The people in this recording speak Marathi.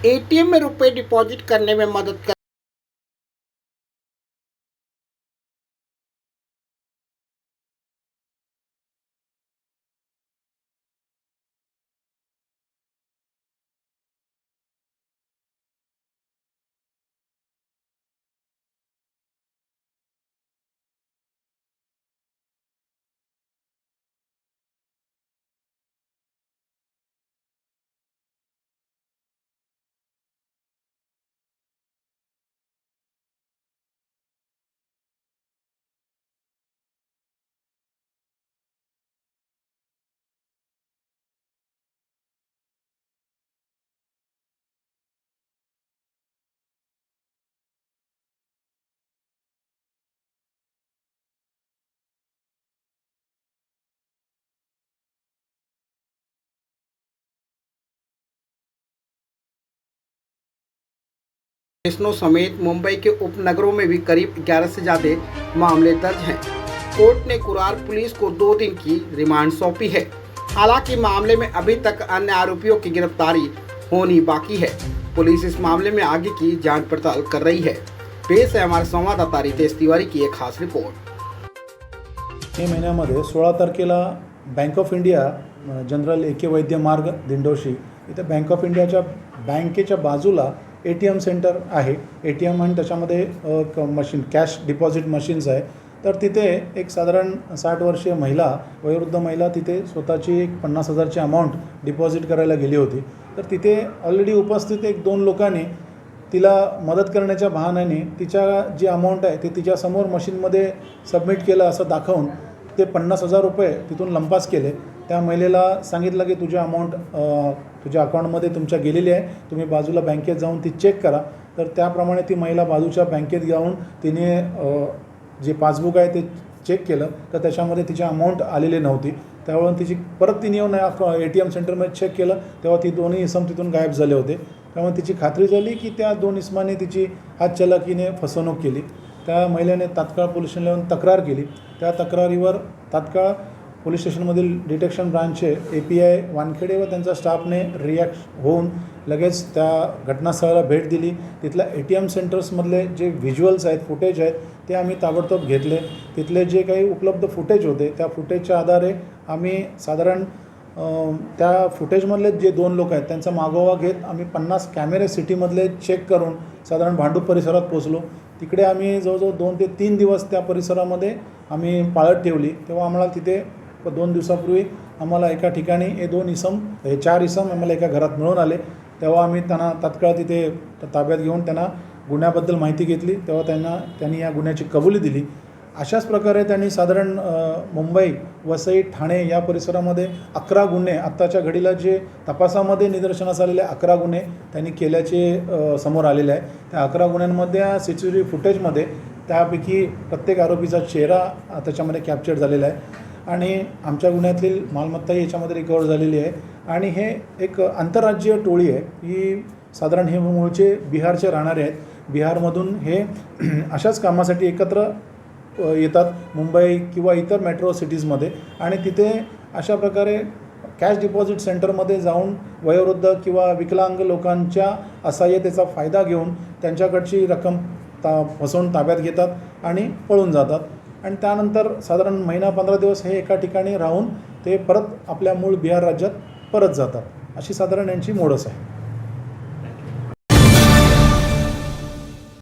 एटीएम में रुपए डिपॉजिट करने में मदद कर स्टेशनों समेत मुंबई के उपनगरों में भी करीब 11 से ज़्यादा मामले दर्ज हैं। कोर्ट ने कुरार पुलिस को 2 दिन की रिमांड सौंपी है। हालांकि मामले में अभी तक अन्य आरोपियों की गिरफ्तारी होनी बाकी है। पुलिस इस मामले में आगे की जांच पड़ताल कर रही है। पेश है हमारे संवाददाता रितेश तिवारी की एक खास रिपोर्ट। मे महिन्यामध्ये 16 तारखेला Bank of India General A K Vaidya Marg Dindoshi इथे बँक ऑफ इंडियाच्या बँकेच्या बाजूला ATM सेंटर आहे। ATM आणि त्याच्यामध्ये मशीन कॅश डिपॉझिट मशीन्स आहे। तर तिथे एक साधारण 60 वर्षीय महिला वयोवृद्ध महिला तिथे स्वतःची एक 50,000ची अमाऊंट डिपॉझिट करायला गेली होती। तर तिथे ऑलरेडी उपस्थित 1-2 लोकांनी तिला मदत करण्याच्या बहाण्याने तिच्या जी अमाऊंट आहे ते तिच्यासमोर मशीनमध्ये सबमिट केलं असं दाखवून ते 50,000 रुपये तिथून लंपास केले। त्या महिलेला सांगितलं की तुझी अमाऊंट तुझ्या अकाउंटमध्ये तुमच्या गेलेली आहे, तुम्ही बाजूला बँकेत जाऊन ती चेक करा। तर त्याप्रमाणे ती महिला बाजूच्या बँकेत जाऊन तिने जे पासबुक आहे ते चेक केलं तर त्याच्यामध्ये तिची अमाऊंट आलेली नव्हती। त्यावरून तिची परत तिने येऊन ATM सेंटरमध्ये चेक केलं तेव्हा ती दोन्ही इसम तिथून गायब झाले होते। त्यामुळे तिची खात्री झाली की त्या 2 इसमांनी तिची हातचलाकीने फसवणूक केली। त्या महिलेने तात्काळ पोलीस स्टेशनला तक्रार केली। त्या तक्रारीवर तात्काळ पोलीस स्टेशनमधील डिटेक्शन ब्रांचचे API वानखेडे व त्यांच्या स्टाफने रिॲक्ट होऊन लगेच त्या घटनास्थळाला भेट दिली। तिथल्या ATM सेंटर्समधले जे व्हिज्युअल्स आहेत, फुटेज आहेत ते आम्ही ताबडतोब घेतले। तिथले जे काही उपलब्ध फुटेज होते त्या फुटेजच्या आधारे आम्ही साधारण त्या फुटेजमधले जे 2 लोक आहेत त्यांचा मागोवा घेत आम्ही 50 कॅमेरे सिटीमधले चेक करून साधारण भांडूप परिसरात पोहोचलो। तिकडे आम्ही जवळजवळ 2 ते 3 दिवस त्या परिसरामध्ये आम्ही पाळत ठेवली। तेव्हा आम्हाला तिथे 2 दिवसापूर्वी आम्हाला एका ठिकाणी 4 इसम आम्हाला एका घरात मिळून आले। तेव्हा आम्ही त्यांना तात्काळ तिथे ताब्यात घेऊन त्यांना गुन्ह्याबद्दल माहिती घेतली। तेव्हा त्यांनी या गुन्ह्याची कबुली दिली। अशाच प्रकारे त्यांनी साधारण मुंबई, वसई, ठाणे या परिसरामध्ये 11 गुन्हे आत्ताच्या घडीला जे तपासामध्ये निदर्शनास आलेले 11 गुन्हे त्यांनी केल्याचे समोर आलेले आहे। त्या 11 गुन्ह्यांमध्ये CCTV फुटेजमध्ये त्यापैकी प्रत्येक आरोपीचा चेहरा त्याच्यामध्ये कॅप्चर झालेला आहे आणि आमच्या गुन्ह्यातील मालमत्ताही याच्यामध्ये रिकवर झालेली आहे। आणि हे एक आंतरराज्यीय टोळी आहे। ही साधारण हे मूळचे बिहारचे राहणारे आहेत। बिहारमधून हे अशाच कामासाठी एकत्र येतात मुंबई किंवा इतर मेट्रो सिटीजमध्ये आणि तिथे अशा प्रकारे कॅश डिपॉझिट सेंटरमध्ये जाऊन वयोवृद्ध किंवा विकलांग लोकांच्या असहाय्यतेचा फायदा घेऊन त्यांच्याकडची रक्कम फसवून ताब्यात घेतात आणि पळून जातात। आणि त्यानंतर साधारण महिना 15 दिवस हे एका ठिकाणी राहून ते परत आपल्या मूळ बिहार राज्यात परत जातात। अशी साधारण यांची मोडस आहे।